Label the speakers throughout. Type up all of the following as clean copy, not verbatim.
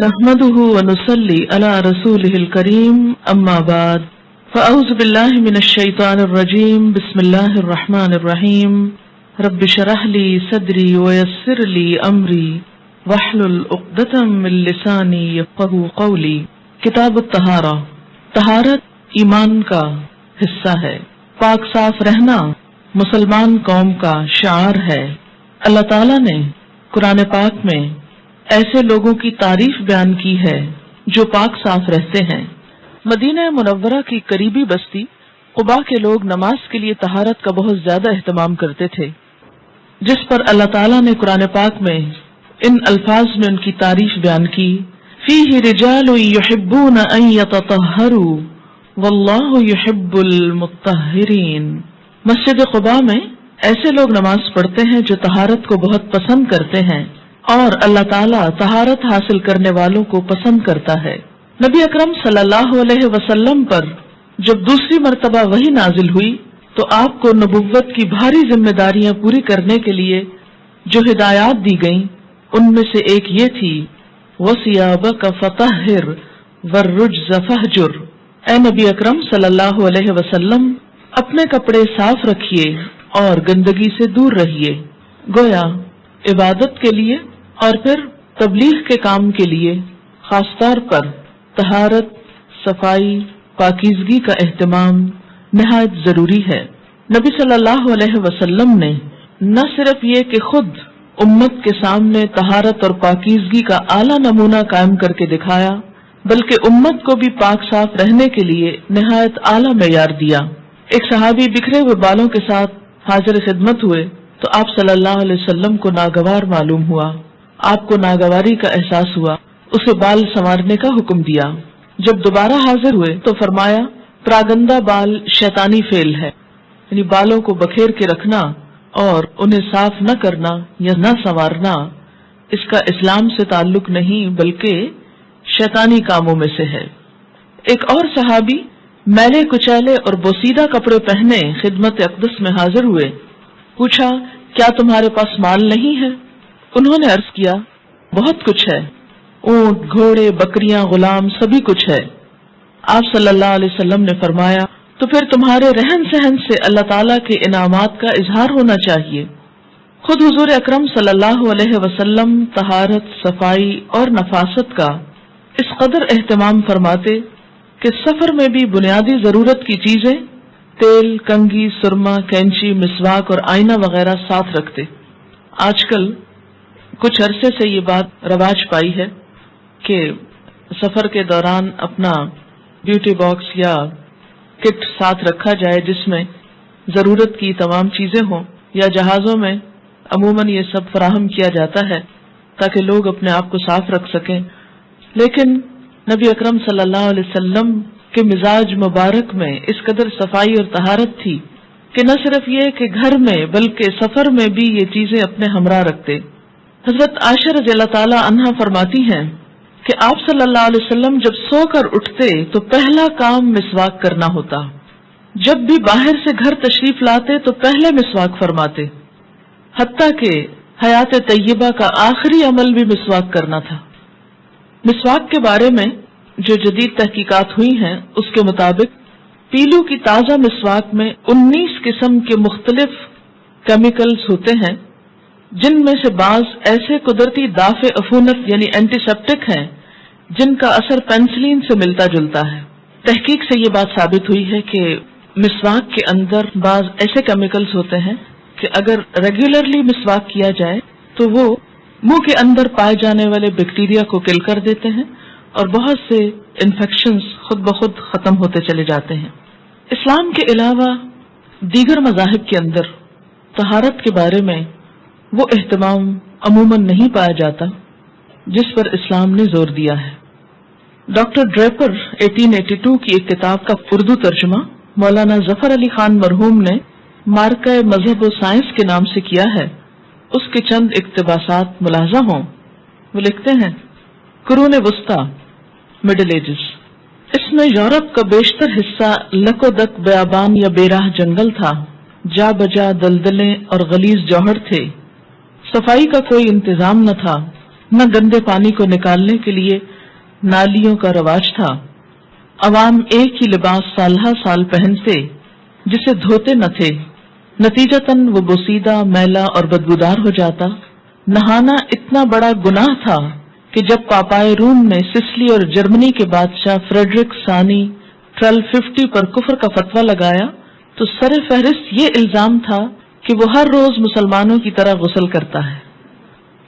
Speaker 1: نحمده ونصلي على رسوله الكريم أما بعد فأعوذ بالله من الشيطان الرجيم بسم الله الرحمن الرحيم رب اشرح لي صدري ويسر لي أمري واحلل عقدة من لساني يفقهوا قولي۔ کتاب الطہارہ، طہارت ایمان کا حصہ ہے۔ پاک صاف رہنا مسلمان قوم کا شعار ہے۔ اللہ تعالیٰ نے قرآن پاک میں ایسے لوگوں کی تعریف بیان کی ہے جو پاک صاف رہتے ہیں۔ مدینہ منورہ کی قریبی بستی قباء کے لوگ نماز کے لیے طہارت کا بہت زیادہ اہتمام کرتے تھے، جس پر اللہ تعالیٰ نے قرآن پاک میں ان الفاظ میں ان کی تعریف بیان کی، فیہ رجال یحبون ان یتطہروا واللہ یحب المطہرین۔ مسجد قباء میں ایسے لوگ نماز پڑھتے ہیں جو طہارت کو بہت پسند کرتے ہیں، اور اللہ تعالیٰ طہارت حاصل کرنے والوں کو پسند کرتا ہے۔ نبی اکرم صلی اللہ علیہ وسلم پر جب دوسری مرتبہ وحی نازل ہوئی تو آپ کو نبوت کی بھاری ذمہ داریاں پوری کرنے کے لیے جو ہدایات دی گئیں ان میں سے ایک یہ تھی، وَثِيَابَكَ فَطَهِّرْ وَالرُّجْزَ فَاهْجُرْ۔ اے نبی اکرم صلی اللہ علیہ وسلم، اپنے کپڑے صاف رکھیے اور گندگی سے دور رہیے۔ گویا عبادت کے لیے اور پھر تبلیغ کے کام کے لیے خاص طور پر طہارت، صفائی، پاکیزگی کا اہتمام نہایت ضروری ہے۔ نبی صلی اللہ علیہ وسلم نے نہ صرف یہ کہ خود امت کے سامنے طہارت اور پاکیزگی کا اعلیٰ نمونہ قائم کر کے دکھایا، بلکہ امت کو بھی پاک صاف رہنے کے لیے نہایت اعلیٰ معیار دیا۔ ایک صحابی بکھرے ہوئے بالوں کے ساتھ حاضر خدمت ہوئے تو آپ صلی اللہ علیہ وسلم کو ناگوار معلوم ہوا، آپ کو ناگواری کا احساس ہوا، اسے بال سنوارنے کا حکم دیا۔ جب دوبارہ حاضر ہوئے تو فرمایا، پراگندہ بال شیطانی فعل ہے، یعنی بالوں کو بکھیر کے رکھنا اور انہیں صاف نہ کرنا یا نہ سنوارنا اس کا اسلام سے تعلق نہیں بلکہ شیطانی کاموں میں سے ہے۔ ایک اور صحابی میلے کچیلے اور بوسیدہ کپڑے پہنے خدمت اقدس میں حاضر ہوئے، پوچھا، کیا تمہارے پاس مال نہیں ہے؟ انہوں نے عرض کیا، بہت کچھ ہے، اونٹ، گھوڑے، بکریاں، غلام، سبھی کچھ ہے۔ آپ صلی اللہ علیہ وسلم نے فرمایا، تو پھر تمہارے رہن سہن سے اللہ تعالیٰ کے انعامات کا اظہار ہونا چاہیے۔ خود حضور اکرم صلی اللہ علیہ وسلم طہارت، صفائی اور نفاست کا اس قدر اہتمام فرماتے کہ سفر میں بھی بنیادی ضرورت کی چیزیں تیل، کنگھی، سرما، کینچی، مسواک اور آئینہ وغیرہ ساتھ رکھتے۔ آج کل کچھ عرصے سے یہ بات رواج پائی ہے کہ سفر کے دوران اپنا بیوٹی باکس یا کٹ ساتھ رکھا جائے جس میں ضرورت کی تمام چیزیں ہوں، یا جہازوں میں عموماً یہ سب فراہم کیا جاتا ہے تاکہ لوگ اپنے آپ کو صاف رکھ سکیں۔ لیکن نبی اکرم صلی اللہ علیہ وسلم کے مزاج مبارک میں اس قدر صفائی اور طہارت تھی کہ نہ صرف یہ کہ گھر میں بلکہ سفر میں بھی یہ چیزیں اپنے ہمراہ رکھتے۔ حضرت عائشہ رضی اللہ تعالی عنہا فرماتی ہیں کہ آپ صلی اللہ علیہ وسلم جب سو کر اٹھتے تو پہلا کام مسواک کرنا ہوتا، جب بھی باہر سے گھر تشریف لاتے تو پہلے مسواک فرماتے، حتیٰ کہ حیات طیبہ کا آخری عمل بھی مسواک کرنا تھا۔ مسواک کے بارے میں جو جدید تحقیقات ہوئی ہیں اس کے مطابق پیلو کی تازہ مسواک میں 19 قسم کے مختلف کیمیکلز ہوتے ہیں، جن میں سے بعض ایسے قدرتی دافع عفونت یعنی اینٹی سیپٹک ہیں جن کا اثر پینسلین سے ملتا جلتا ہے۔ تحقیق سے یہ بات ثابت ہوئی ہے کہ مسواک کے اندر بعض ایسے کیمیکلز ہوتے ہیں کہ اگر ریگولرلی مسواک کیا جائے تو وہ منہ کے اندر پائے جانے والے بیکٹیریا کو کل کر دیتے ہیں اور بہت سے انفیکشنز خود بخود ختم ہوتے چلے جاتے ہیں۔ اسلام کے علاوہ دیگر مذاہب کے اندر طہارت کے بارے میں وہ اہتمام عموماً نہیں پایا جاتا جس پر اسلام نے زور دیا ہے۔ ڈاکٹر ڈریپر 1882 کی ایک کتاب کا اردو ترجمہ مولانا ظفر علی خان مرحوم نے مارکہ مذہب و سائنس کے نام سے کیا ہے۔ اس کے چند اقتباسات ملاحظہ ہوں۔ وہ لکھتے ہیں، قرون وسطی، مڈل ایجز، اس میں یورپ کا بیشتر حصہ لک و دک بیابان یا بے راہ جنگل تھا، جا بجا دلدلیں اور غلیظ جوہر تھے، صفائی کا کوئی انتظام نہ تھا، نہ گندے پانی کو نکالنے کے لیے نالیوں کا رواج تھا، عوام ایک ہی لباس سالہ سال پہنتے جسے دھوتے نہ تھے، نتیجتاً وہ بوسیدہ، میلا اور بدبودار ہو جاتا۔ نہانا اتنا بڑا گناہ تھا کہ جب پاپائے روم نے سسلی اور جرمنی کے بادشاہ فریڈرک ثانی 1250 پر کفر کا فتویٰ لگایا تو سر فہرست یہ الزام تھا کہ وہ ہر روز مسلمانوں کی طرح غسل کرتا ہے۔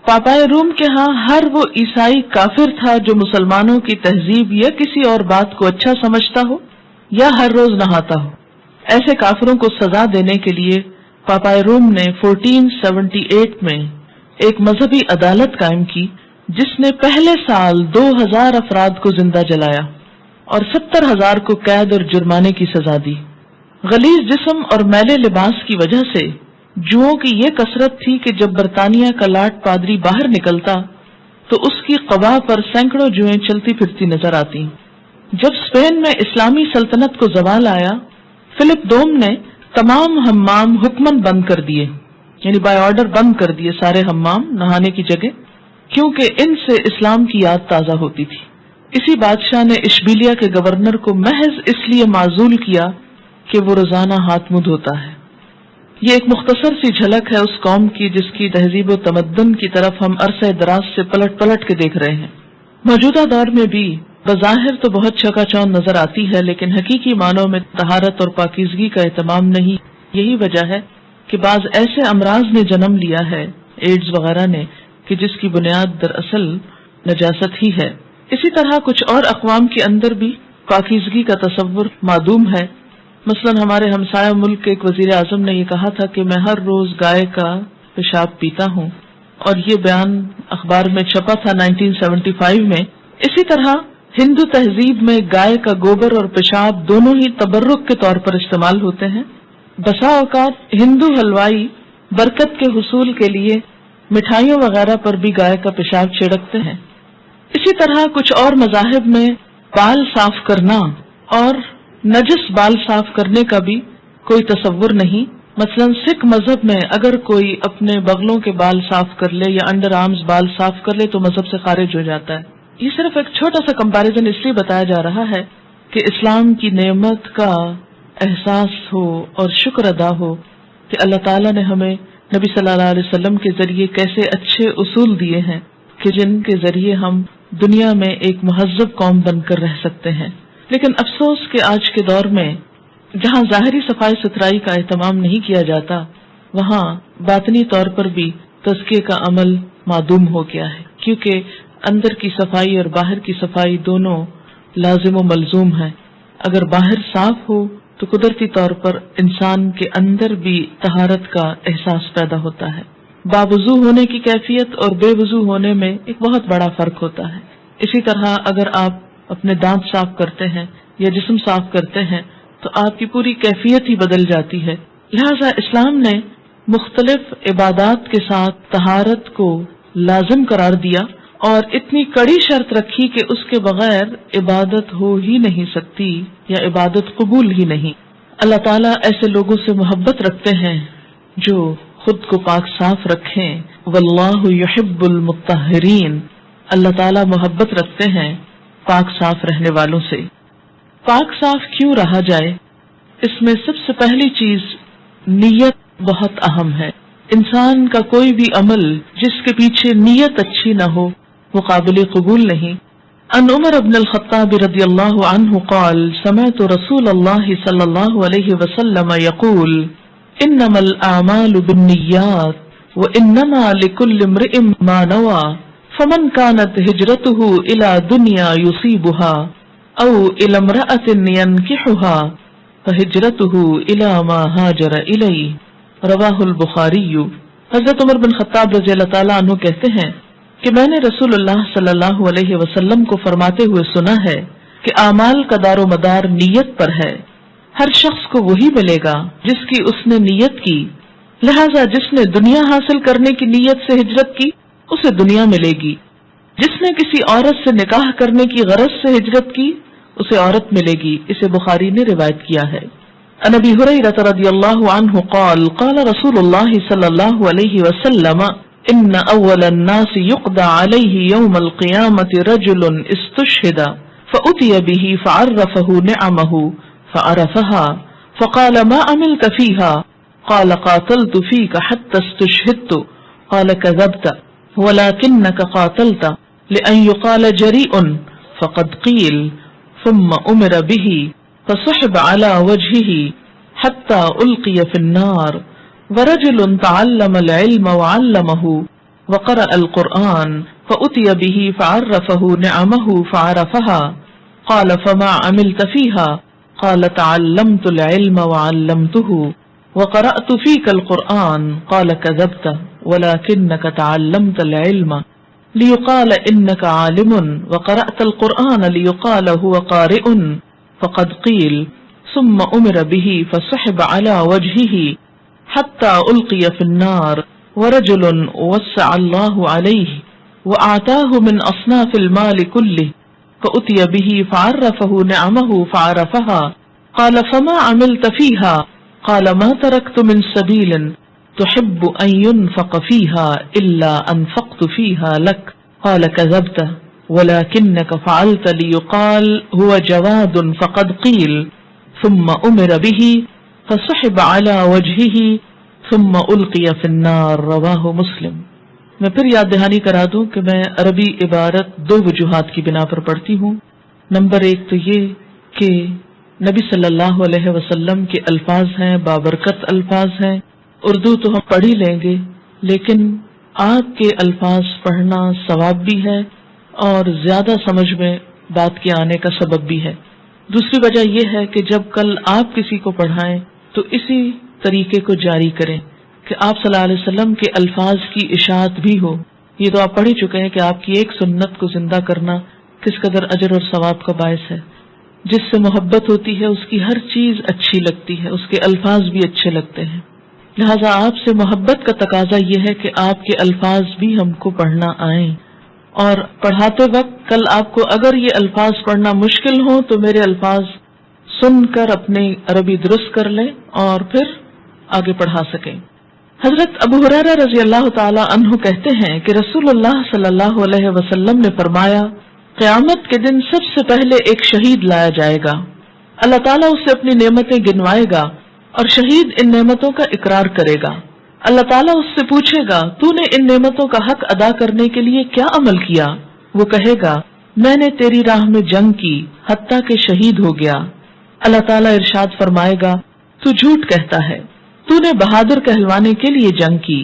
Speaker 1: پاپائے روم کے ہاں ہر وہ عیسائی کافر تھا جو مسلمانوں کی تہذیب یا کسی اور بات کو اچھا سمجھتا ہو یا ہر روز نہاتا ہو۔ ایسے کافروں کو سزا دینے کے لیے پاپائے روم نے 1478 میں ایک مذہبی عدالت قائم کی جس نے پہلے سال 2000 افراد کو زندہ جلایا اور 70,000 کو قید اور جرمانے کی سزا دی۔ غلیظ جسم اور میلے لباس کی وجہ سے جوؤں کی یہ کثرت تھی کہ جب برطانیہ کا لاٹ پادری باہر نکلتا تو اس کی قبا پر سینکڑوں جوئیں چلتی پھرتی نظر آتی۔ جب اسپین میں اسلامی سلطنت کو زوال آیا، فلپ دوم نے تمام حمام حکمن بند کر دیے، یعنی بائی آرڈر بند کر دیے سارے حمام نہانے کی جگہ، کیونکہ ان سے اسلام کی یاد تازہ ہوتی تھی۔ اسی بادشاہ نے اشبیلیا کے گورنر کو محض اس لیے معزول کیا کہ وہ روزانہ ہاتھ منہ دھوتا ہے۔ یہ ایک مختصر سی جھلک ہے اس قوم کی جس کی تہذیب و تمدن کی طرف ہم عرصہ دراز سے پلٹ پلٹ کے دیکھ رہے ہیں۔ موجودہ دور میں بھی بظاہر تو بہت چکا چوند نظر آتی ہے، لیکن حقیقی معنوں میں طہارت اور پاکیزگی کا اہتمام نہیں۔ یہی وجہ ہے کہ بعض ایسے امراض نے جنم لیا ہے، ایڈز وغیرہ نے، کہ جس کی بنیاد دراصل نجاست ہی ہے۔ اسی طرح کچھ اور اقوام کے اندر بھی پاکیزگی کا تصور معدوم ہے۔ مثلا ہمارے ہمسایہ ملک کے ایک وزیر اعظم نے یہ کہا تھا کہ میں ہر روز گائے کا پیشاب پیتا ہوں، اور یہ بیان اخبار میں چھپا تھا 1975 میں۔ اسی طرح ہندو تہذیب میں گائے کا گوبر اور پیشاب دونوں ہی تبرک کے طور پر استعمال ہوتے ہیں۔ بسا اوقات ہندو حلوائی برکت کے حصول کے لیے مٹھائیوں وغیرہ پر بھی گائے کا پیشاب چھڑکتے ہیں۔ اسی طرح کچھ اور مذاہب میں بال صاف کرنا اور نجس بال صاف کرنے کا بھی کوئی تصور نہیں۔ مثلا سکھ مذہب میں اگر کوئی اپنے بغلوں کے بال صاف کر لے یا انڈر آرمز بال صاف کر لے تو مذہب سے خارج ہو جاتا ہے۔ یہ صرف ایک چھوٹا سا کمپیریزن اس لیے بتایا جا رہا ہے کہ اسلام کی نعمت کا احساس ہو اور شکر ادا ہو کہ اللہ تعالیٰ نے ہمیں نبی صلی اللہ علیہ وسلم کے ذریعے کیسے اچھے اصول دیے ہیں کہ جن کے ذریعے ہم دنیا میں ایک مہذب قوم بن کر رہ سکتے ہیں۔ لیکن افسوس کہ آج کے دور میں جہاں ظاہری صفائی ستھرائی کا اہتمام نہیں کیا جاتا، وہاں باطنی طور پر بھی تزکیے کا عمل معدوم ہو گیا ہے، کیونکہ اندر کی صفائی اور باہر کی صفائی دونوں لازم و ملزوم ہیں۔ اگر باہر صاف ہو تو قدرتی طور پر انسان کے اندر بھی طہارت کا احساس پیدا ہوتا ہے۔ باوضو ہونے کی کیفیت اور بے وضو ہونے میں ایک بہت بڑا فرق ہوتا ہے۔ اسی طرح اگر آپ اپنے دانت صاف کرتے ہیں یا جسم صاف کرتے ہیں تو آپ کی پوری کیفیت ہی بدل جاتی ہے۔ لہذا اسلام نے مختلف عبادات کے ساتھ طہارت کو لازم قرار دیا اور اتنی کڑی شرط رکھی کہ اس کے بغیر عبادت ہو ہی نہیں سکتی یا عبادت قبول ہی نہیں۔ اللہ تعالیٰ ایسے لوگوں سے محبت رکھتے ہیں جو خود کو پاک صاف رکھیں۔ واللہ یحب المطہرین، اللہ تعالیٰ محبت رکھتے ہیں پاک صاف رہنے والوں سے۔ پاک صاف کیوں رہا جائے؟ اس میں سب سے پہلی چیز نیت بہت اہم ہے۔ انسان کا کوئی بھی عمل جس کے پیچھے نیت اچھی نہ ہو وہ قابل قبول نہیں۔ ان عمر بن الخطاب رضی اللہ عنہ قال سمعت رسول اللہ صلی اللہ علیہ وسلم یقول انما الاعمال بالنیات وانما لكل امرئ ما نوى فمن كانت هجرته الى دنیا يصيبها او الى امرأة ينكحها فهجرته الى ما هاجر الیہ، رواہ البخاری۔ حضرت عمر بن خطاب رضی اللہ تعالیٰ عنہ کہتے ہیں کہ میں نے رسول اللہ صلی اللہ علیہ وسلم کو فرماتے ہوئے سنا ہے کہ اعمال کا دار و مدار نیت پر ہے۔ ہر شخص کو وہی ملے گا جس کی اس نے نیت کی، لہذا جس نے دنیا حاصل کرنے کی نیت سے ہجرت کی اسے دنیا ملے گی، جس نے کسی عورت سے نکاح کرنے کی غرض سے ہجرت کی اسے عورت ملے گی۔ اسے بخاری نے روایت کیا ہے۔ عن ابی ہریرہ رضی اللہ عنہ قال قال رسول اللہ صلی اللہ علیہ وسلم ان اول الناس يقضى عليه يوم القيامة رجل استشهد فأتي به فعرفه نعمه فعرفها فقال ما عملت فيها قال قاتلت فيك حتى استشهدت قال كذبت ولكنك قاتلت لأن يقال جريء فقد قيل ثم أمر به فسحب على وجهه حتى ألقي في النار ورجل تعلم العلم وعلمه وقرأ القرآن فأتي به فعرفه نعمه فعرفها قال فما عملت فيها قال تعلمت العلم وعلمته وقرأت فيك القرآن قال كذبت ولكنك تعلمت العلم ليقال إنك عالم وقرأت القرآن ليقال هو قارئ فقد قيل ثم أمر به فسحب على وجهه حتى ألقي في النار ورجل وسع الله عليه وأعطاه من أصناف المال كله فأتي به فعرفه نعمه فعرفها قال فما عملت فيها قال ما تركت من سبيل تحب أن ينفق فيها إلا أنفقت فيها لك قال كذبت ولكنك فعلت ليقال هو جواد فقد قيل ثم أمر به فسحب على وجهه ثم ألقي في النار رواہ مسلم۔ میں پھر یاد دہانی کرا دوں کہ میں عربی عبارت دو وجوہات کی بنا پر پڑھتی ہوں۔ نمبر ایک تو یہ کہ نبی صلی اللہ علیہ وسلم کے الفاظ ہیں، بابرکت الفاظ ہیں، اردو تو ہم پڑھ ہی لیں گے، لیکن آپ کے الفاظ پڑھنا ثواب بھی ہے اور زیادہ سمجھ میں بات کے آنے کا سبب بھی ہے۔ دوسری وجہ یہ ہے کہ جب کل آپ کسی کو پڑھائیں تو اسی طریقے کو جاری کریں کہ آپ صلی اللہ علیہ وسلم کے الفاظ کی اشاعت بھی ہو۔ یہ تو آپ پڑھ ہی چکے ہیں کہ آپ کی ایک سنت کو زندہ کرنا کس قدر اجر اور ثواب کا باعث ہے۔ جس سے محبت ہوتی ہے اس کی ہر چیز اچھی لگتی ہے، اس کے الفاظ بھی اچھے لگتے ہیں۔ لہذا آپ سے محبت کا تقاضا یہ ہے کہ آپ کے الفاظ بھی ہم کو پڑھنا آئیں، اور پڑھاتے وقت کل آپ کو اگر یہ الفاظ پڑھنا مشکل ہو تو میرے الفاظ سن کر اپنے عربی درست کر لیں اور پھر آگے پڑھا سکیں۔ حضرت ابو ہریرہ رضی اللہ تعالی عنہ کہتے ہیں کہ رسول اللہ صلی اللہ علیہ وسلم نے فرمایا، قیامت کے دن سب سے پہلے ایک شہید لایا جائے گا، اللہ تعالیٰ اسے اپنی نعمتیں گنوائے گا اور شہید ان نعمتوں کا اقرار کرے گا۔ اللہ تعالیٰ اس سے پوچھے گا، تو نے ان نعمتوں کا حق ادا کرنے کے لیے کیا عمل کیا؟ وہ کہے گا، میں نے تیری راہ میں جنگ کی حتیٰ کہ شہید ہو گیا۔ اللہ تعالیٰ ارشاد فرمائے گا، تو جھوٹ کہتا ہے، تو نے بہادر کہلوانے کے لیے جنگ کی،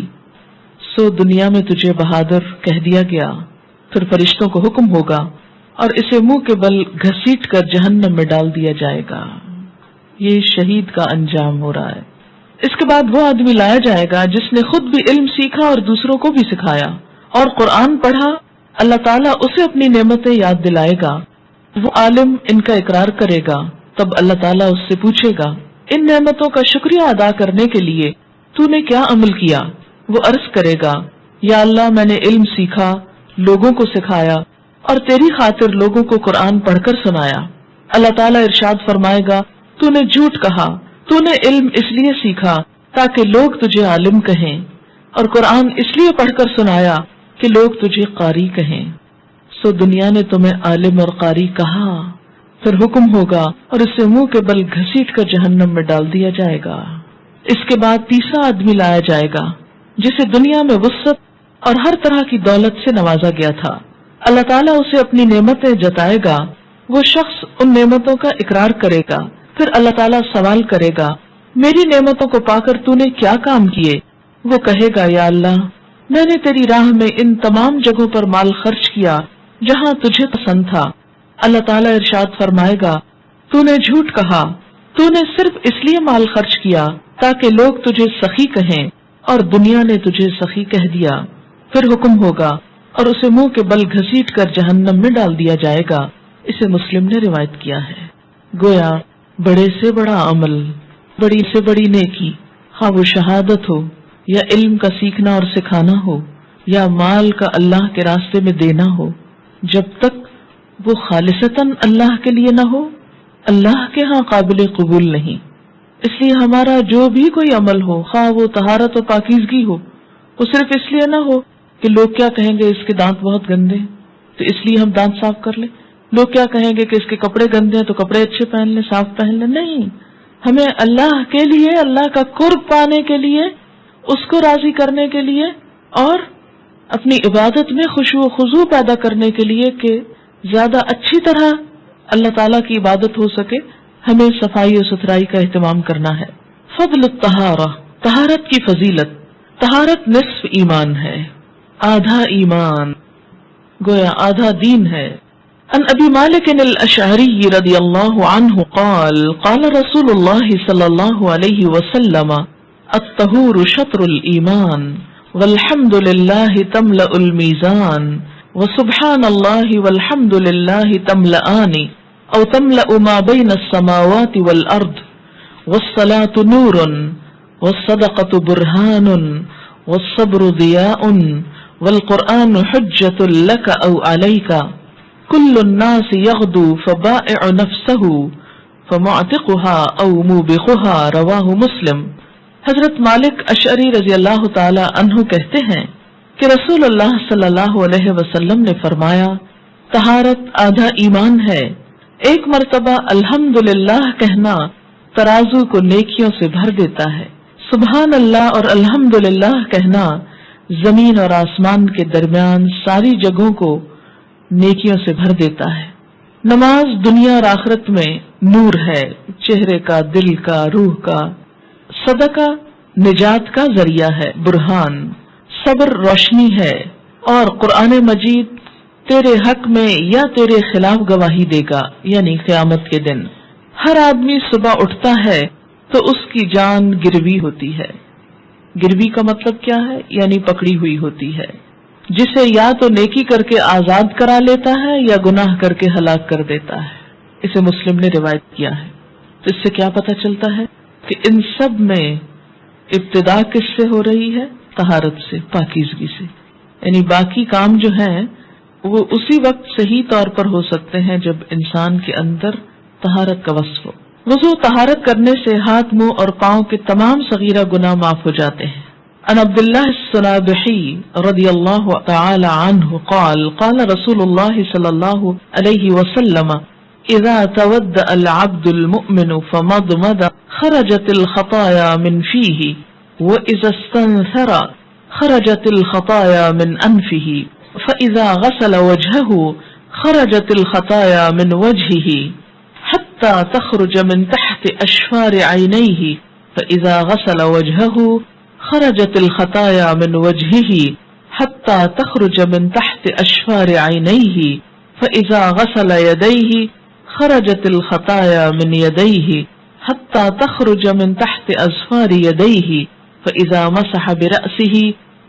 Speaker 1: سو دنیا میں تجھے بہادر کہہ دیا گیا۔ پھر فرشتوں کو حکم ہوگا اور اسے منہ کے بل گھسیٹ کر جہنم میں ڈال دیا جائے گا۔ یہ شہید کا انجام ہو رہا ہے۔ اس کے بعد وہ آدمی لایا جائے گا جس نے خود بھی علم سیکھا اور دوسروں کو بھی سکھایا اور قرآن پڑھا۔ اللہ تعالیٰ اسے اپنی نعمتیں یاد دلائے گا، وہ عالم ان کا اقرار کرے گا۔ تب اللہ تعالیٰ اس سے پوچھے گا، ان نعمتوں کا شکریہ ادا کرنے کے لیے تو نے کیا عمل کیا؟ وہ عرض کرے گا، یا اللہ میں نے علم سیکھا، لوگوں کو سکھایا اور تیری خاطر لوگوں کو قرآن پڑھ کر سنایا۔ اللہ تعالیٰ ارشاد فرمائے گا، تو نے جھوٹ کہا، تو نے علم اس لیے سیکھا تاکہ لوگ تجھے عالم کہیں، اور قرآن اس لیے پڑھ کر سنایا کہ لوگ تجھے قاری کہیں، سو دنیا نے تمہیں عالم اور قاری کہا۔ پھر حکم ہوگا اور اسے منہ کے بل گھسیٹ کر جہنم میں ڈال دیا جائے گا۔ اس کے بعد تیسرا آدمی لایا جائے گا جسے دنیا میں وسعت اور ہر طرح کی دولت سے نوازا گیا تھا۔ اللہ تعالیٰ اسے اپنی نعمتیں جتائے گا، وہ شخص ان نعمتوں کا اقرار کرے گا۔ پھر اللہ تعالیٰ سوال کرے گا، میری نعمتوں کو پا کر تو نے کیا کام کیے؟ وہ کہے گا، یا اللہ میں نے تیری راہ میں ان تمام جگہوں پر مال خرچ کیا جہاں تجھے پسند تھا۔ اللہ تعالیٰ ارشاد فرمائے گا، تو نے جھوٹ کہا، تو نے صرف اس لیے مال خرچ کیا تاکہ لوگ تجھے سخی کہیں اور دنیا نے تجھے سخی کہہ دیا۔ پھر حکم ہوگا اور اسے منہ کے بل گھسیٹ کر جہنم میں ڈال دیا جائے گا۔ اسے مسلم نے روایت کیا ہے۔ گویا بڑے سے بڑا عمل، بڑی سے بڑی نیکی، خواہ وہ شہادت ہو یا علم کا سیکھنا اور سکھانا ہو یا مال کا اللہ کے راستے میں دینا ہو، جب تک وہ خالصتاً اللہ کے لیے نہ ہو، اللہ کے ہاں قابل قبول نہیں۔ اس لیے ہمارا جو بھی کوئی عمل ہو، خواہ وہ طہارت و پاکیزگی ہو، وہ صرف اس لیے نہ ہو کہ لوگ کیا کہیں گے اس کے دانت بہت گندے ہیں تو اس لیے ہم دانت صاف کر لیں، لوگ کیا کہیں گے کہ اس کے کپڑے گندے ہیں تو کپڑے اچھے پہن لیں، صاف پہن لیں. نہیں، ہمیں اللہ کے لیے، اللہ کا قرب پانے کے لیے، اس کو راضی کرنے کے لیے اور اپنی عبادت میں خشوع و خضوع پیدا کرنے کے لیے کہ زیادہ اچھی طرح اللہ تعالیٰ کی عبادت ہو سکے، ہمیں صفائی و ستھرائی کا اہتمام کرنا ہے. فضل الطہارہ، طہارت کی فضیلت. طہارت نصف ایمان ہے، آدھا ایمان، گویا آدھا دین ہے. عن ابی مالک الاشعری رضی اللہ عنہ قال قال رسول اللہ صلی اللہ علیہ وسلم الطہور شطر الایمان والحمد للہ تملأ المیزان وسبحان اللہ والحمد للہ تملأان او تملأ ما بین السماوات والارض والصلاة نور والصدقة برہان والصبر ضیاء والقرآن حجۃ لک او علیک کل الناس یغدو فبائع نفسہ فمعتقها او موبقها رواہ مسلم. حضرت مالک اشعری رضی اللہ تعالی عنہ کہتے ہیں کہ رسول اللہ صلی اللہ علیہ وسلم نے فرمایا طہارت آدھا ایمان ہے. ایک مرتبہ الحمدللہ کہنا ترازو کو نیکیوں سے بھر دیتا ہے. سبحان اللہ اور الحمدللہ کہنا زمین اور آسمان کے درمیان ساری جگہوں کو نیکیوں سے بھر دیتا ہے. نماز دنیا اور آخرت میں نور ہے، چہرے کا، دل کا، روح کا. صدقہ نجات کا ذریعہ ہے، برہان. صبر روشنی ہے، اور قرآن مجید تیرے حق میں یا تیرے خلاف گواہی دے گا، یعنی قیامت کے دن. ہر آدمی صبح اٹھتا ہے تو اس کی جان گروی ہوتی ہے. گروی کا مطلب کیا ہے؟ یعنی پکڑی ہوئی ہوتی ہے، جسے یا تو نیکی کر کے آزاد کرا لیتا ہے یا گناہ کر کے ہلاک کر دیتا ہے. اسے مسلم نے روایت کیا ہے. تو اس سے کیا پتہ چلتا ہے کہ ان سب میں ابتدا کس سے ہو رہی ہے؟ طہارت سے، پاکیزگی سے. یعنی باقی کام جو ہیں وہ اسی وقت صحیح طور پر ہو سکتے ہیں جب انسان کے اندر طہارت کا وصف ہو. وضو طہارت کرنے سے ہاتھ، منہ اور پاؤں کے تمام صغیرہ گناہ معاف ہو جاتے ہیں. عن عبد الله الصنابحي رضی اللہ تعالی عنہ قال قال رسول اللہ صلی اللہ علیہ وسلم اذا تودأ العبد المؤمن فمضمض خرجت الخطايا من فيه واذا استنثر خرجت الخطايا من انفه فاذا غسل وجهه خرجت الخطايا من وجهه حتى تخرج من تحت اشفار عينيه فاذا غسل وجهه خرجت الخطايا من وجهه حتى تخرج من تحت اشفار عينيه فاذا غسل يديه خرجت الخطايا من يديه حتى تخرج من تحت اظفار يديه فاذا مسح برأسه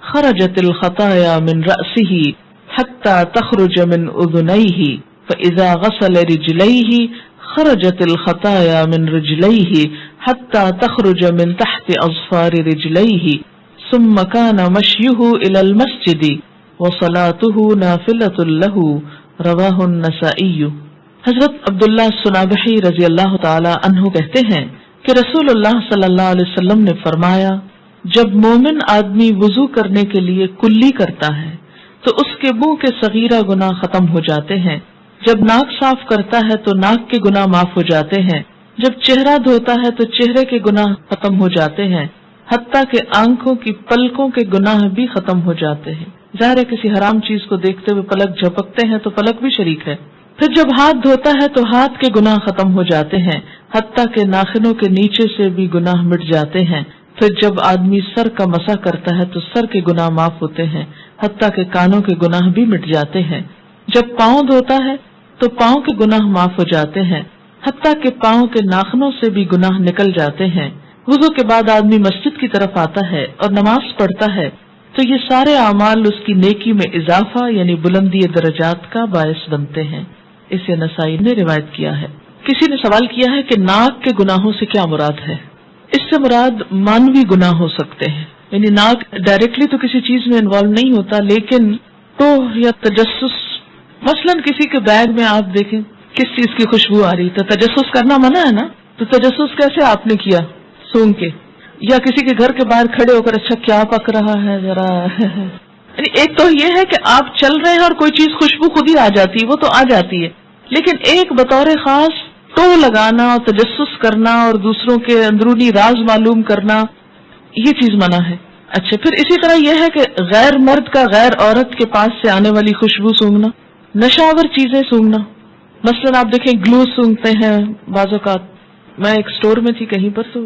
Speaker 1: خرجت الخطايا من رأسه حتى تخرج من اذنيه فاذا غسل رجليه خرجت الخطايا من رجليه حتى تخرج من تحت اظفار رجليه ثم كان مشيه الى المسجد وصلاته نافلة له رواہ النسائی. حضرت عبداللہ الصنابحی رضی اللہ تعالی عنہ کہتے ہیں کہ رسول اللہ صلی اللہ علیہ وسلم نے فرمایا جب مومن آدمی وضو کرنے کے لیے کلی کرتا ہے تو اس کے منہ کے صغیرہ گناہ ختم ہو جاتے ہیں. جب ناک صاف کرتا ہے تو ناک کے گناہ معاف ہو جاتے ہیں. جب چہرہ دھوتا ہے تو چہرے کے گناہ ختم ہو جاتے ہیں، حتیٰ کہ آنکھوں کی پلکوں کے گناہ بھی ختم ہو جاتے ہیں. ظاہر ہے کسی حرام چیز کو دیکھتے ہوئے پلک جھپکتے ہیں تو پلک بھی شریک ہے. پھر جب ہاتھ دھوتا ہے تو ہاتھ کے گناہ ختم ہو جاتے ہیں، حتیٰ کہ ناخنوں کے نیچے سے بھی گناہ مٹ جاتے ہیں. پھر جب آدمی سر کا مسح کرتا ہے تو سر کے گناہ معاف ہوتے ہیں، حتیٰ کہ کانوں کے گناہ بھی مٹ جاتے ہیں. جب پاؤں دھوتا ہے تو پاؤں کے گناہ معاف ہو جاتے ہیں، حتیٰ کہ پاؤں کے ناخنوں سے بھی گناہ نکل جاتے ہیں. وضو کے بعد آدمی مسجد کی طرف آتا ہے اور نماز پڑھتا ہے تو یہ سارے اعمال اس کی نیکی میں اضافہ یعنی بلندی درجات کا باعث بنتے ہیں. اسے نسائی نے روایت کیا ہے. کسی نے سوال کیا ہے کہ ناک کے گناہوں سے کیا مراد ہے؟ اس سے مراد مانوی گناہ ہو سکتے ہیں، یعنی ناک ڈائریکٹلی تو کسی چیز میں انوالو نہیں ہوتا، لیکن تو یا تجسس، مثلا کسی کے بیگ میں آپ دیکھیں کس چیز کی خوشبو آ رہی، تو تجسس کرنا منع ہے نا. تو تجسس کیسے آپ نے کیا؟ سونگ کے. یا کسی کے گھر کے باہر کھڑے ہو کر اچھا کیا پک رہا ہے ذرا یعنی ایک تو یہ ہے کہ آپ چل رہے ہیں اور کوئی چیز خوشبو خود ہی آ جاتی ہے، وہ تو آ جاتی ہے، لیکن ایک بطور خاص ٹو لگانا اور تجسس کرنا اور دوسروں کے اندرونی راز معلوم کرنا، یہ چیز منع ہے۔ اچھا، پھر اسی طرح یہ ہے کہ غیر مرد کا غیر عورت کے پاس سے آنے والی خوشبو سونگھنا، نشاور چیزیں سونگھنا، مثلا آپ دیکھیں گلو سونگھتے ہیں بعض اوقات۔ میں ایک سٹور میں تھی کہیں پر، تو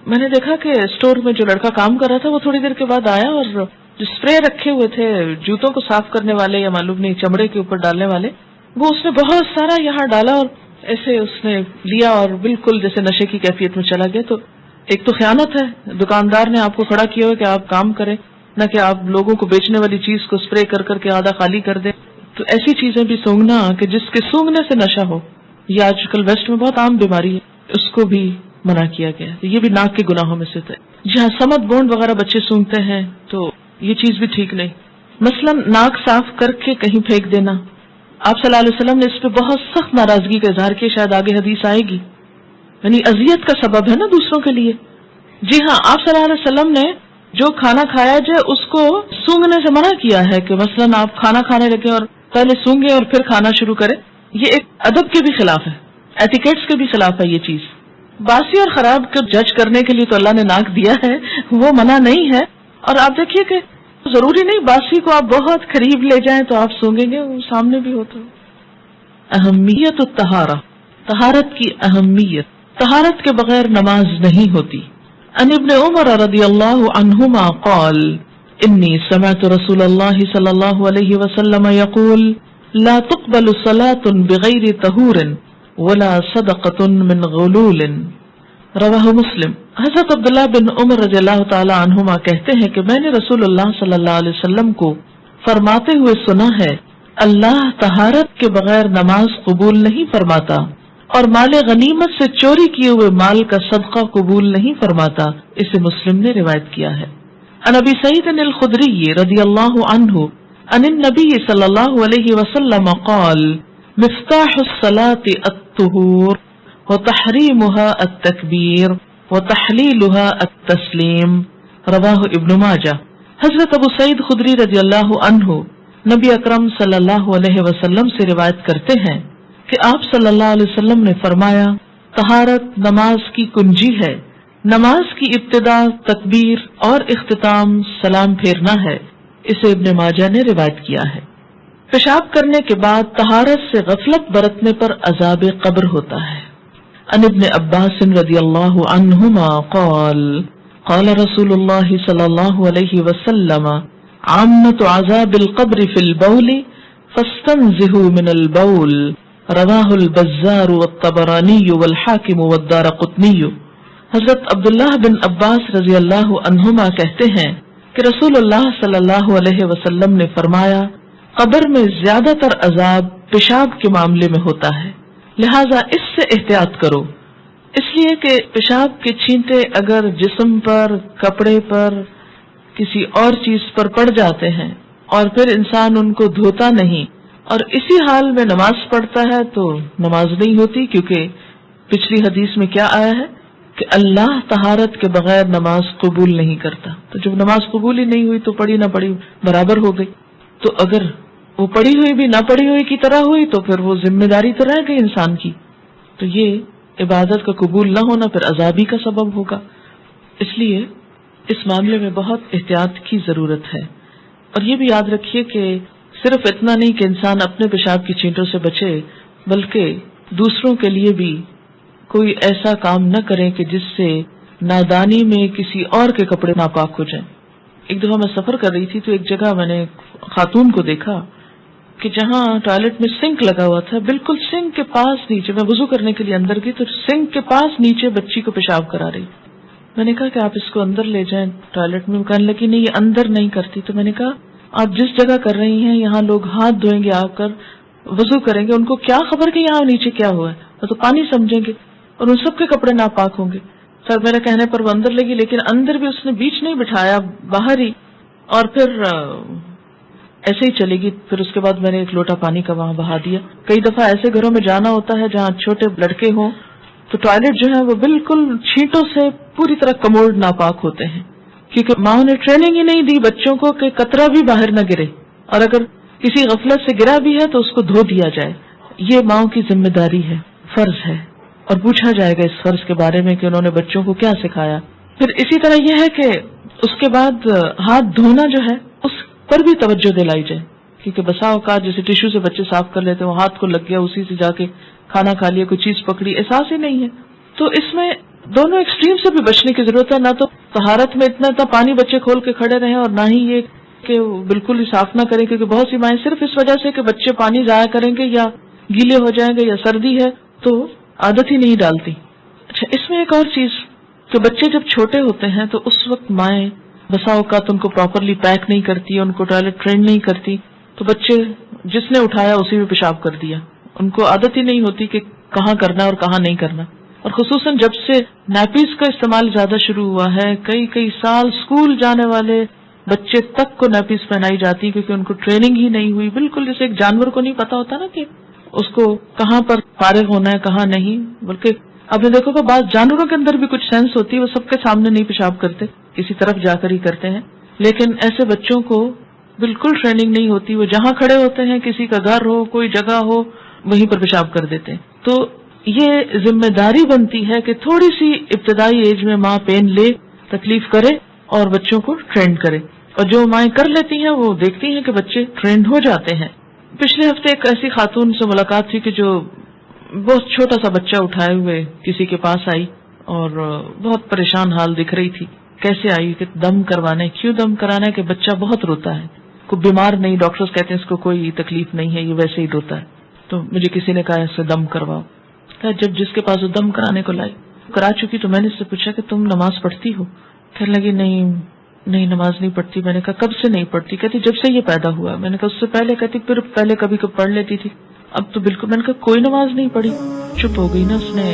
Speaker 1: میں نے دیکھا کہ سٹور میں جو لڑکا کام کر رہا تھا وہ تھوڑی دیر کے بعد آیا اور جو اسپرے رکھے ہوئے تھے جوتوں کو صاف کرنے والے یا معلوم نہیں چمڑے کے اوپر ڈالنے والے، وہ اس نے بہت سارا یہاں ڈالا اور ایسے اس نے لیا اور بالکل جیسے نشے کی کیفیت میں چلا گیا۔ تو ایک تو خیانت ہے، دکاندار نے آپ کو کھڑا کیا ہو کہ آپ کام کریں، نہ کہ آپ لوگوں کو بیچنے والی چیز کو اسپرے کر کر کے آدھا خالی کر دیں۔ تو ایسی چیزیں بھی سونگنا کہ جس کے سونگنے سے نشہ ہو، یہ آج کل ویسٹ میں بہت عام بیماری ہے، اس کو بھی منع کیا گیا ہے۔ یہ بھی ناک کے گناہوں میں سے ہے۔ جہاں سمت بونڈ وغیرہ بچے سونگتے ہیں تو یہ چیز بھی ٹھیک نہیں۔ مثلا ناک صاف کر کے کہیں پھینک دینا، آپ صلی اللہ علیہ وسلم نے اس پہ بہت سخت ناراضگی کا اظہار کیا، شاید آگے حدیث آئے گی، یعنی اذیت کا سبب ہے نا دوسروں کے لیے۔ جی ہاں، آپ صلی اللہ علیہ وسلم نے جو کھانا کھایا جائے اس کو سونگنے سے منع کیا ہے کہ مثلا آپ کھانا کھانے لگے اور پہلے سونگے اور پھر کھانا شروع کریں، یہ ایک ادب کے بھی خلاف ہے، ایٹیکیٹس کے بھی خلاف ہے یہ چیز۔ باسی اور خراب کو جج کرنے کے لیے تو اللہ نے ناک دیا ہے، وہ منع نہیں ہے۔ اور آپ دیکھیے کہ ضروری نہیں باسی کو آپ بہت قریب لے جائیں تو آپ سونگیں گے، وہ سامنے بھی ہوتا ہے۔ اہمیت الطہارہ، طہارت کی اہمیت، طہارت کے بغیر نماز نہیں ہوتی۔ عن ابن عمر رضی اللہ عنہما قال انی سمعت رسول اللہ صلی اللہ علیہ وسلم یقول لا تقبل صلاة بغیر طہور ولا صدقة من غلول، رواہ مسلم۔ حضرت عبداللہ بن عمر رضی اللہ تعالی عنہما کہتے ہیں کہ میں نے رسول اللہ صلی اللہ علیہ وسلم کو فرماتے ہوئے سنا ہے اللہ طہارت کے بغیر نماز قبول نہیں فرماتا اور مال غنیمت سے چوری کیے ہوئے مال کا صدقہ قبول نہیں فرماتا، اسے مسلم نے روایت کیا ہے۔ عن ابی سعید الخدری رضی اللہ عنہ عن النبی صلی اللہ علیہ وسلم قال مفتاح الصلاة الطہور وتحریمها التکبیر وتحلیلها التسلیم، رواہ ابن ماجہ۔ حضرت ابو سعید خدری رضی اللہ عنہ نبی اکرم صلی اللہ علیہ وسلم سے روایت کرتے ہیں کہ آپ صلی اللہ علیہ وسلم نے فرمایا طہارت نماز کی کنجی ہے، نماز کی ابتدا تکبیر اور اختتام سلام پھیرنا ہے، اسے ابن ماجہ نے روایت کیا ہے۔ پیشاب کرنے کے بعد طہارت سے غفلت برتنے پر عذاب قبر ہوتا ہے۔ عن ابن عباس رضی اللہ عنہما قال قال رسول اللہ صلی اللہ علیہ وسلم عامت عذاب القبر فی البول فاستنزہوا من البول، رواہ البزار والطبرانی والحاکم والدارقطنی۔ حضرت عبداللہ بن عباس رضی اللہ عنہما کہتے ہیں کہ رسول اللہ صلی اللہ علیہ وسلم نے فرمایا قبر میں زیادہ تر عذاب پیشاب کے معاملے میں ہوتا ہے، لہذا اس سے احتیاط کرو، اس لیے کہ پیشاب کے چھینٹے اگر جسم پر، کپڑے پر، کسی اور چیز پر پڑ جاتے ہیں اور پھر انسان ان کو دھوتا نہیں اور اسی حال میں نماز پڑھتا ہے تو نماز نہیں ہوتی، کیونکہ پچھلی حدیث میں کیا آیا ہے کہ اللہ طہارت کے بغیر نماز قبول نہیں کرتا۔ تو جب نماز قبول ہی نہیں ہوئی تو پڑھی نہ پڑھی برابر ہو گئی۔ تو اگر وہ پڑھی ہوئی بھی نہ پڑھی ہوئی کی طرح ہوئی تو پھر وہ ذمہ داری تو رہ گئی انسان کی، تو یہ عبادت کا قبول نہ ہونا پھر عذابی کا سبب ہوگا۔ اس لیے اس معاملے میں بہت احتیاط کی ضرورت ہے۔ اور یہ بھی یاد رکھیے کہ صرف اتنا نہیں کہ انسان اپنے پیشاب کی چھینٹوں سے بچے، بلکہ دوسروں کے لیے بھی کوئی ایسا کام نہ کریں کہ جس سے نادانی میں کسی اور کے کپڑے ناپاک ہو جائیں۔ ایک دفعہ میں سفر کر رہی تھی تو ایک جگہ میں نے خاتون کو دیکھا کہ جہاں ٹوائلٹ میں سنک لگا ہوا تھا، بالکل سنک کے پاس نیچے، میں وضو کرنے کے لیے اندر گئی تو سنک کے پاس نیچے بچی کو پیشاب کرا رہی۔ میں نے کہا کہ آپ اس کو اندر لے جائیں ٹوائلٹ میں، کہنے لگی نہیں یہ اندر نہیں کرتی۔ تو میں نے کہا آپ جس جگہ کر رہی ہیں یہاں لوگ ہاتھ دھوئیں گے، آ کر وضو کریں گے، ان کو کیا خبر کہ یہاں نیچے کیا ہوا ہے، وہ تو پانی سمجھیں گے اور ان سب کے کپڑے ناپاک ہوں گے۔ سر میرے کہنے پر وہ اندر لگی، لیکن اندر بھی اس نے بیچ نہیں بٹھایا، باہر ہی، اور پھر ایسے ہی چلے گی۔ پھر اس کے بعد میں نے ایک لوٹا پانی کا وہاں بہا دیا۔ کئی دفعہ ایسے گھروں میں جانا ہوتا ہے جہاں چھوٹے لڑکے ہوں تو ٹوائلٹ جو ہے وہ بالکل چھینٹوں سے پوری طرح کموڈ ناپاک ہوتے ہیں، کیونکہ ماں نے ٹریننگ ہی نہیں دی بچوں کو کہ قطرہ بھی باہر نہ گرے، اور اگر کسی غفلت سے گرا بھی ہے تو اس کو دھو دیا جائے۔ یہ ماؤں کی ذمہ داری ہے، فرض ہے، اور پوچھا جائے گا اس فرض کے بارے میں کہ انہوں نے بچوں کو کیا سکھایا۔ پھر اسی طرح یہ ہے کہ اس کے بعد ہاتھ دھونا جو ہے اس پر بھی توجہ دلائی جائے، کیونکہ بسا اوقات جیسے ٹیشو سے بچے صاف کر لیتے ہیں، وہ ہاتھ کو لگ گیا، اسی سے جا کے کھانا کھا لیا، کوئی چیز پکڑی، احساس ہی نہیں ہے۔ تو اس میں دونوں ایکسٹریم سے بھی بچنے کی ضرورت ہے، نہ تو طہارت میں اتنا پانی بچے کھول کے کھڑے رہیں، اور نہ ہی یہ کہ بالکل ہی صاف نہ کریں، کیونکہ بہت سی مائیں صرف اس وجہ سے کہ بچے پانی ضائع کریں گے یا گیلے ہو جائیں گے یا سردی ہے تو عادت ہی نہیں ڈالتی۔ اچھا، اس میں ایک اور چیز کہ بچے جب چھوٹے ہوتے ہیں تو اس وقت مائیں بسا اوقات ان کو پراپرلی پیک نہیں کرتی، ان کو ٹوائلٹ ٹرین نہیں کرتی، تو بچے جس نے اٹھایا اسی میں پیشاب کر دیا، ان کو عادت ہی نہیں ہوتی کہ کہاں کرنا اور کہاں نہیں کرنا۔ اور خصوصاً جب سے نیپیز کا استعمال زیادہ شروع ہوا ہے، کئی سال اسکول جانے والے بچے تک کو نیپیز پہنائی جاتی کیونکہ ان کو ٹریننگ ہی نہیں ہوئی، بالکل جیسے ایک جانور کو نہیں پتا ہوتا نا کہ اس کو کہاں پر فارغ ہونا ہے کہاں نہیں، بلکہ آپ نے دیکھو کہ بعض جانوروں کے اندر بھی کچھ سینس ہوتی ہے، وہ سب کے سامنے نہیں پیشاب کرتے، کسی طرف جا کر ہی کرتے ہیں، لیکن ایسے بچوں کو بالکل ٹریننگ نہیں ہوتی، وہ جہاں کھڑے ہوتے ہیں، کسی کا گھر ہو، کوئی جگہ ہو، وہیں پر پیشاب کر دیتے ہیں۔ تو یہ ذمہ داری بنتی ہے کہ تھوڑی سی ابتدائی ایج میں ماں پین لے، تکلیف کرے اور بچوں کو ٹرینڈ کرے، اور جو مائیں کر لیتی ہیں وہ دیکھتی ہیں کہ بچے ٹرینڈ ہو جاتے ہیں۔ پچھلے ہفتے ایک ایسی خاتون سے ملاقات تھی کہ جو بہت چھوٹا سا بچہ اٹھائے ہوئے کسی کے پاس آئی اور بہت پریشان حال دکھ رہی تھی۔ کیسے آئی کہ دم کروانے۔ کیوں دم کرانا ہے کہ بچہ بہت روتا ہے، کوئی بیمار نہیں، ڈاکٹرز کہتے ہیں اس کو کوئی تکلیف نہیں ہے، یہ ویسے ہی روتا ہے، تو مجھے کسی نے کہا اس سے دم کرواؤ۔ جب جس کے پاس وہ دم کرانے کو لائی کرا چکی تو میں نے اس سے پوچھا کہ تم نماز پڑھتی ہو؟ کہنے لگی نہیں نماز نہیں پڑھتی۔ میں نے کہا کب سے نہیں پڑھتی؟ کہتی جب سے یہ پیدا ہوا۔ میں نے کہا اس سے پہلے؟ کہتی پھر پہلے کبھی پڑھ لیتی تھی، اب تو بالکل۔ میں نے کہا کوئی نماز نہیں پڑھی؟ چپ ہو گئی نا اس نے۔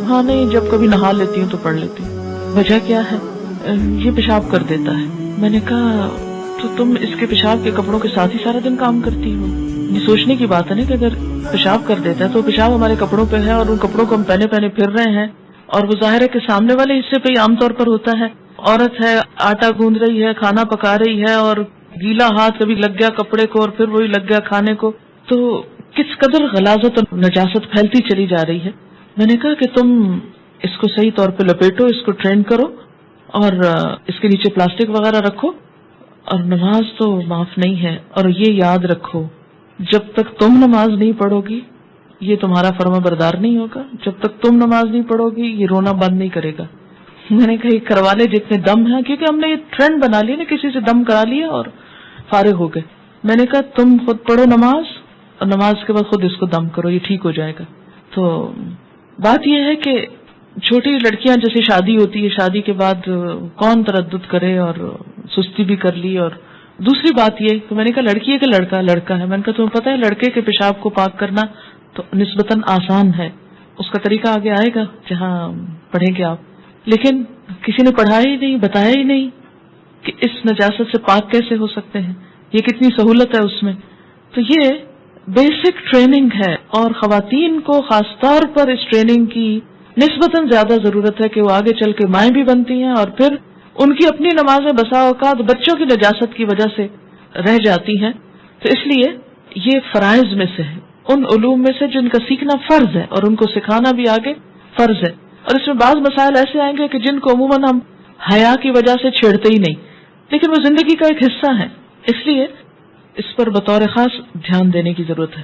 Speaker 1: ہاں نہیں، جب کبھی نہا لیتی ہوں تو پڑھ لیتی ہوں۔ وجہ کیا ہے؟ یہ پیشاب کر دیتا ہے۔ میں نے کہا تو تم اس کے پیشاب کے کپڑوں کے ساتھ ہی سارا دن کام کرتی ہو؟ یہ سوچنے کی بات ہے نا کہ اگر پیشاب کر دیتا ہے تو پیشاب ہمارے کپڑوں پہ ہے اور ان کپڑوں کو ہم پہنے پھر رہے ہیں، اور وہ ظاہر ہے کہ سامنے والے حصے پہ ہی عام طور پر ہوتا ہے۔ عورت ہے، آٹا گوندھ رہی ہے، کھانا پکا رہی ہے، اور گیلا ہاتھ کبھی لگ گیا کپڑے کو اور پھر وہی لگ گیا کھانے کو، تو کس قدر غلاظت اور نجاست پھیلتی چلی جا رہی ہے۔ میں نے کہا کہ تم اس کو صحیح طور پہ لپیٹو، اس کو ٹرین کرو، اور اس کے نیچے پلاسٹک وغیرہ رکھو، اور نماز تو معاف نہیں ہے۔ اور یہ یاد رکھو جب تک تم نماز نہیں پڑھو گی یہ تمہارا فرما بردار نہیں ہوگا، جب تک تم نماز نہیں پڑھو گی یہ رونا بند نہیں کرے گا۔ میں نے کہا کروا لے جتنے دم ہیں، کیونکہ ہم نے یہ ٹرینڈ بنا لیا نا، کسی سے دم کرا لیا اور فارغ ہو گئے۔ میں نے کہا تم خود پڑھو نماز، اور نماز کے بعد خود اس کو دم کرو، یہ ٹھیک ہو جائے گا۔ تو بات یہ ہے کہ چھوٹی لڑکیاں جیسے شادی ہوتی ہے، شادی کے بعد کون تردد کرے، اور سستی بھی کر لی۔ اور دوسری بات یہ کہ میں نے کہا لڑکی ہے کہ لڑکا ہے؟ میں نے کہا تمہیں پتہ ہے لڑکے کے پیشاب کو پاک کرنا تو نسبتاً آسان ہے، اس کا طریقہ آگے آئے گا جہاں پڑھیں گے آپ، لیکن کسی نے پڑھایا ہی نہیں، بتایا ہی نہیں کہ اس نجاست سے پاک کیسے ہو سکتے ہیں، یہ کتنی سہولت ہے اس میں۔ تو یہ بیسک ٹریننگ ہے، اور خواتین کو خاص طور پر اس ٹریننگ کی نسبتاً زیادہ ضرورت ہے کہ وہ آگے چل کے مائیں بھی بنتی ہیں، اور پھر ان کی اپنی نمازیں بسا اوقات بچوں کی نجاست کی وجہ سے رہ جاتی ہیں۔ تو اس لیے یہ فرائض میں سے ہے، ان علوم میں سے جن کا سیکھنا فرض ہے، اور ان کو سکھانا بھی آگے فرض ہے۔ اور اس میں بعض مسائل ایسے آئیں گے کہ جن کو عموماً ہم حیا کی وجہ سے چھیڑتے ہی نہیں، لیکن وہ زندگی کا ایک حصہ ہے، اس لیے اس پر بطور خاص دھیان دینے کی ضرورت ہے۔